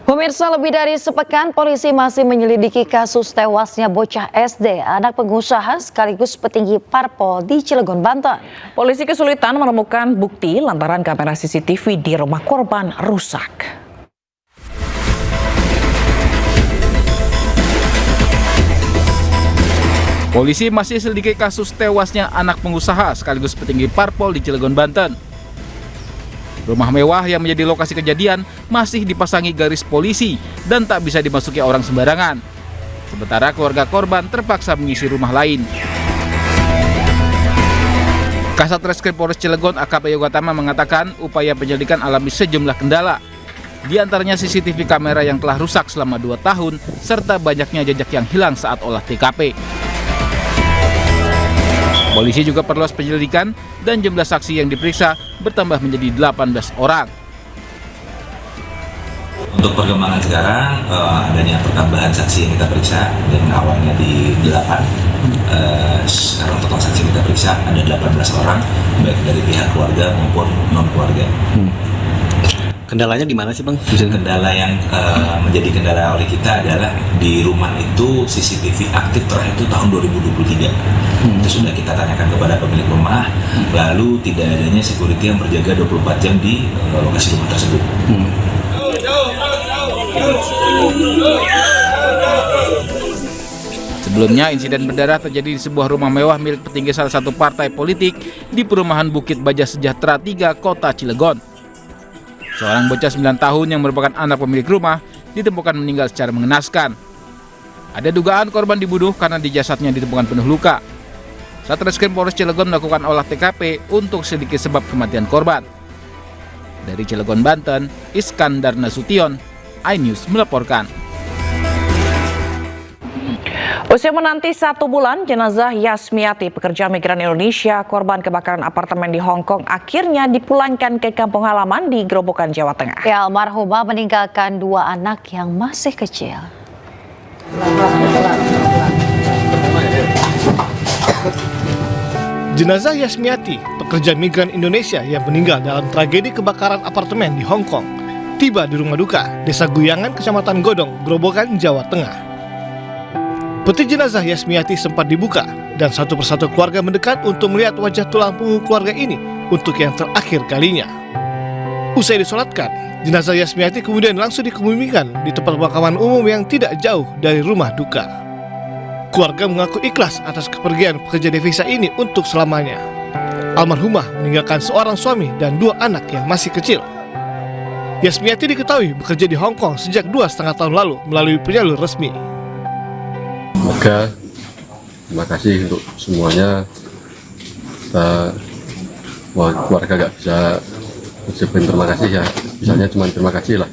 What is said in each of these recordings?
Pemirsa, lebih dari sepekan polisi masih menyelidiki kasus tewasnya bocah SD, anak pengusaha sekaligus petinggi parpol di Cilegon, Banten. Polisi kesulitan menemukan bukti lantaran kamera CCTV di rumah korban rusak. Polisi masih selidiki kasus tewasnya anak pengusaha sekaligus petinggi parpol di Cilegon, Banten. Rumah mewah yang menjadi lokasi kejadian masih dipasangi garis polisi dan tak bisa dimasuki orang sembarangan. Sementara keluarga korban terpaksa mengisi rumah lain. Kasat Reskrim Polres Cilegon AKP Yoga Tama mengatakan upaya penyelidikan alami sejumlah kendala. Di antaranya CCTV kamera yang telah rusak selama 2 tahun serta banyaknya jejak yang hilang saat olah TKP. Polisi juga perluas penyelidikan dan jumlah saksi yang diperiksa bertambah menjadi 18 orang. Untuk perkembangan sekarang, adanya pertambahan saksi yang kita periksa dan awalnya di 8. Sekarang total saksi yang kita periksa ada 18 orang, baik dari pihak keluarga maupun non-keluarga. Kendalanya di mana sih, Bang? Kendala yang menjadi kendala oleh kita adalah di rumah itu CCTV aktif terakhir itu tahun 2023. Itu sudah kita tanyakan kepada pemilik rumah, lalu tidak adanya security yang berjaga 24 jam di lokasi rumah tersebut. Sebelumnya, insiden berdarah terjadi di sebuah rumah mewah milik petinggi salah satu partai politik di perumahan Bukit Baja Sejahtera 3, Kota Cilegon. Seorang bocah 9 tahun yang merupakan anak pemilik rumah ditemukan meninggal secara mengenaskan. Ada dugaan korban dibunuh karena di jasadnya ditemukan penuh luka. Satreskrim Polres Cilegon melakukan olah TKP untuk selidiki sebab kematian korban. Dari Cilegon, Banten, Iskandar Nasution, iNews melaporkan. Usia menanti 1 bulan, jenazah Yasmiati, pekerja migran Indonesia, korban kebakaran apartemen di Hong Kong, akhirnya dipulangkan ke kampung halaman di Grobogan, Jawa Tengah. Ya, almarhumah meninggalkan 2 anak yang masih kecil. Jenazah Yasmiati, pekerja migran Indonesia yang meninggal dalam tragedi kebakaran apartemen di Hong Kong, tiba di rumah duka Desa Guyangan, Kecamatan Godong, Grobogan, Jawa Tengah. Peti jenazah Yasmiati sempat dibuka dan satu persatu keluarga mendekat untuk melihat wajah tulang punggung keluarga ini untuk yang terakhir kalinya. Usai disolatkan, jenazah Yasmiati kemudian langsung dikebumikan di tempat pemakaman umum yang tidak jauh dari rumah duka. Keluarga mengaku ikhlas atas kepergian pekerja devisa ini untuk selamanya. Almarhumah meninggalkan seorang suami dan 2 anak yang masih kecil. Yasmiati diketahui bekerja di Hong Kong sejak 2,5 tahun lalu melalui penyalur resmi. Semoga, terima kasih untuk semuanya. Kita keluarga gak bisa ucapin terima kasih ya, bisanya cuma terima kasih lah.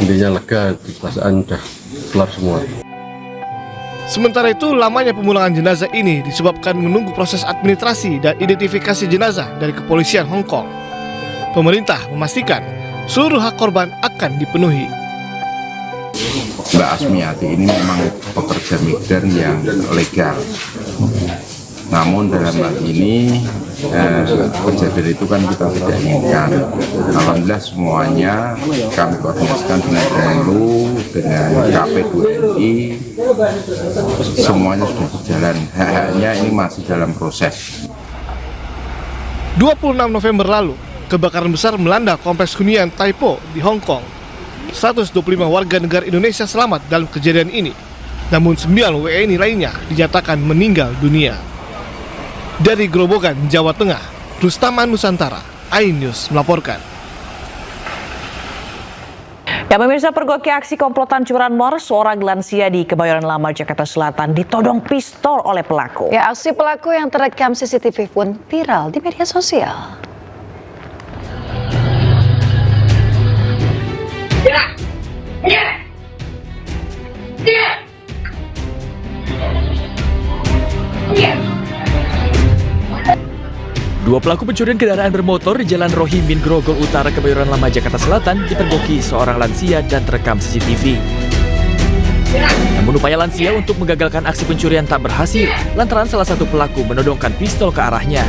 Intinya lega, perasaan udah kelar semua. Sementara itu, lamanya pemulangan jenazah ini disebabkan menunggu proses administrasi dan identifikasi jenazah dari kepolisian Hong Kong. Pemerintah memastikan seluruh hak korban akan dipenuhi. Mbak Asmiati ini memang pekerja migran yang legal. Namun dalam hal ini kejadian itu kan kita tidak inginkan. Alhamdulillah semuanya kami koordinasikan dengan Denlu, dengan KP2NI, semuanya sudah berjalan. Hanya ini masih dalam proses. 26 November lalu, kebakaran besar melanda kompleks hunian Taipo di Hong Kong. 125 warga negara Indonesia selamat dalam kejadian ini. Namun 9 WNI lainnya dinyatakan meninggal dunia. Dari Grobogan, Jawa Tengah, Rustaman Nusantara, iNews melaporkan. Ya, pemirsa, pergoki aksi komplotan curanmor, seorang lansia di Kebayoran Lama, Jakarta Selatan ditodong pistol oleh pelaku. Ya, aksi pelaku yang terekam CCTV pun viral di media sosial. Dua pelaku pencurian kendaraan bermotor di Jalan Rohimin, Grogol Utara, Kebayoran Lama, Jakarta Selatan dipergoki seorang lansia dan terekam CCTV. Namun upaya lansia untuk menggagalkan aksi pencurian tak berhasil lantaran salah satu pelaku menodongkan pistol ke arahnya.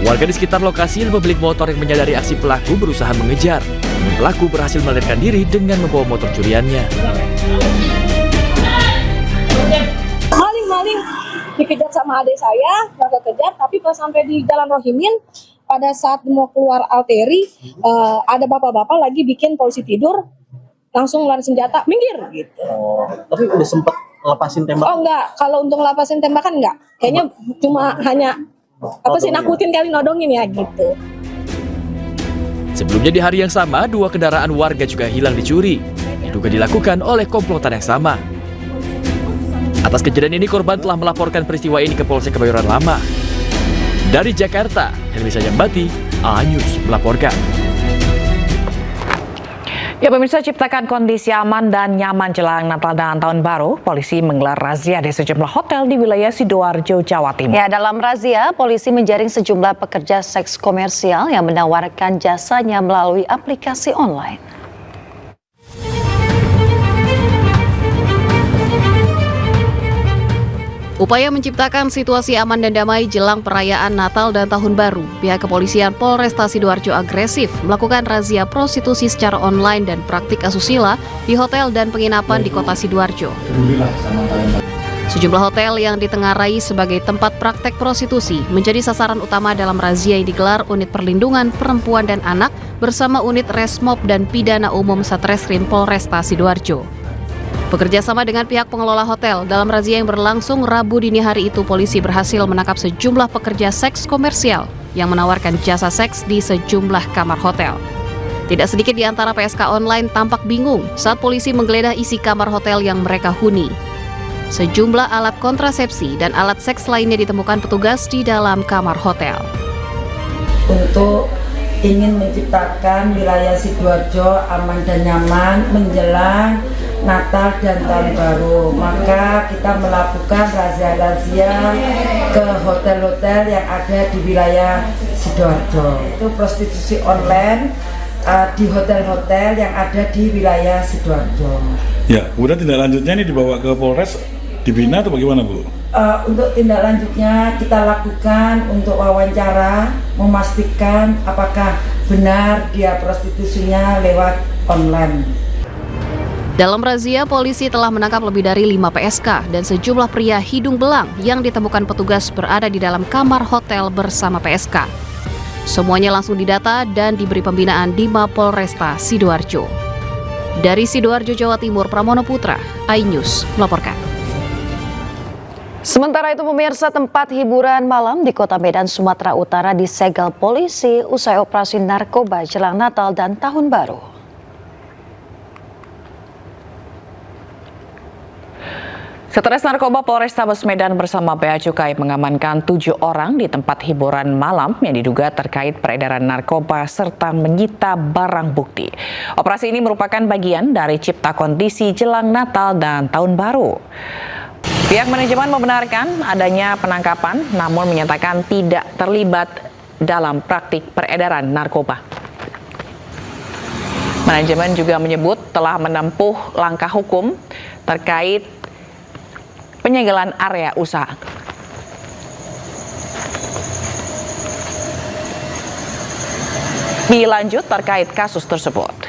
Warga di sekitar lokasi dan pemilik motor yang menyadari aksi pelaku berusaha mengejar. Namun pelaku berhasil melarikan diri dengan membawa motor curiannya. Maling dikejar sama adik saya, nggak kekejar, tapi pas sampai di Jalan Rohimin, pada saat mau keluar arteri, ada bapak-bapak lagi bikin polisi tidur, langsung ngeluarin senjata, minggir gitu. Oh, tapi udah sempet lepasin tembak? Oh enggak, kalau untuk lepasin tembakan enggak, kayaknya cuma hanya nakutin kali nodongin ya gitu. Sebelumnya di hari yang sama, 2 kendaraan warga juga hilang dicuri. Diduga dilakukan oleh komplotan yang sama. Atas kejadian ini, korban telah melaporkan peristiwa ini ke Polsek Kebayoran Lama. Dari Jakarta, Helmi Sajambati, A-News melaporkan. Ya pemirsa, ciptakan kondisi aman dan nyaman jelang Natal dan Tahun Baru, polisi menggelar razia di sejumlah hotel di wilayah Sidoarjo, Jawa Timur. Ya, dalam razia, polisi menjaring sejumlah pekerja seks komersial yang menawarkan jasanya melalui aplikasi online. Upaya menciptakan situasi aman dan damai jelang perayaan Natal dan Tahun Baru, pihak kepolisian Polresta Sidoarjo agresif melakukan razia prostitusi secara online dan praktik asusila di hotel dan penginapan di kota Sidoarjo. Sejumlah hotel yang ditengarai sebagai tempat praktek prostitusi menjadi sasaran utama dalam razia yang digelar Unit Perlindungan Perempuan dan Anak bersama Unit Resmob dan Pidana Umum Satreskrim Polresta Sidoarjo. Bekerja sama dengan pihak pengelola hotel, dalam razia yang berlangsung Rabu dini hari itu, polisi berhasil menangkap sejumlah pekerja seks komersial yang menawarkan jasa seks di sejumlah kamar hotel. Tidak sedikit di antara PSK online tampak bingung saat polisi menggeledah isi kamar hotel yang mereka huni. Sejumlah alat kontrasepsi dan alat seks lainnya ditemukan petugas di dalam kamar hotel. Untuk ingin menciptakan wilayah Sidoarjo aman dan nyaman menjelang Natal dan Tahun Baru, maka kita melakukan razia-razia ke hotel-hotel yang ada di wilayah Sidoarjo. Itu prostitusi online di hotel-hotel yang ada di wilayah Sidoarjo. Ya, kemudian tindak lanjutnya ini dibawa ke Polres, dibina atau bagaimana, Bu? Untuk tindak lanjutnya kita lakukan untuk wawancara, memastikan apakah benar dia prostitusinya lewat online. Dalam razia, polisi telah menangkap lebih dari 5 PSK dan sejumlah pria hidung belang yang ditemukan petugas berada di dalam kamar hotel bersama PSK. Semuanya langsung didata dan diberi pembinaan di Mapolresta Sidoarjo. Dari Sidoarjo, Jawa Timur, Pramono Putra, A-News melaporkan. Sementara itu pemirsa, tempat hiburan malam di Kota Medan, Sumatera Utara disegel polisi usai operasi narkoba jelang Natal dan Tahun Baru. Satres Narkoba Polrestabes Medan bersama Bea Cukai mengamankan 7 orang di tempat hiburan malam yang diduga terkait peredaran narkoba serta menyita barang bukti. Operasi ini merupakan bagian dari cipta kondisi jelang Natal dan Tahun Baru. Pihak manajemen membenarkan adanya penangkapan namun menyatakan tidak terlibat dalam praktik peredaran narkoba. Manajemen juga menyebut telah menempuh langkah hukum terkait penyegelan area usaha. Dilanjut terkait kasus tersebut.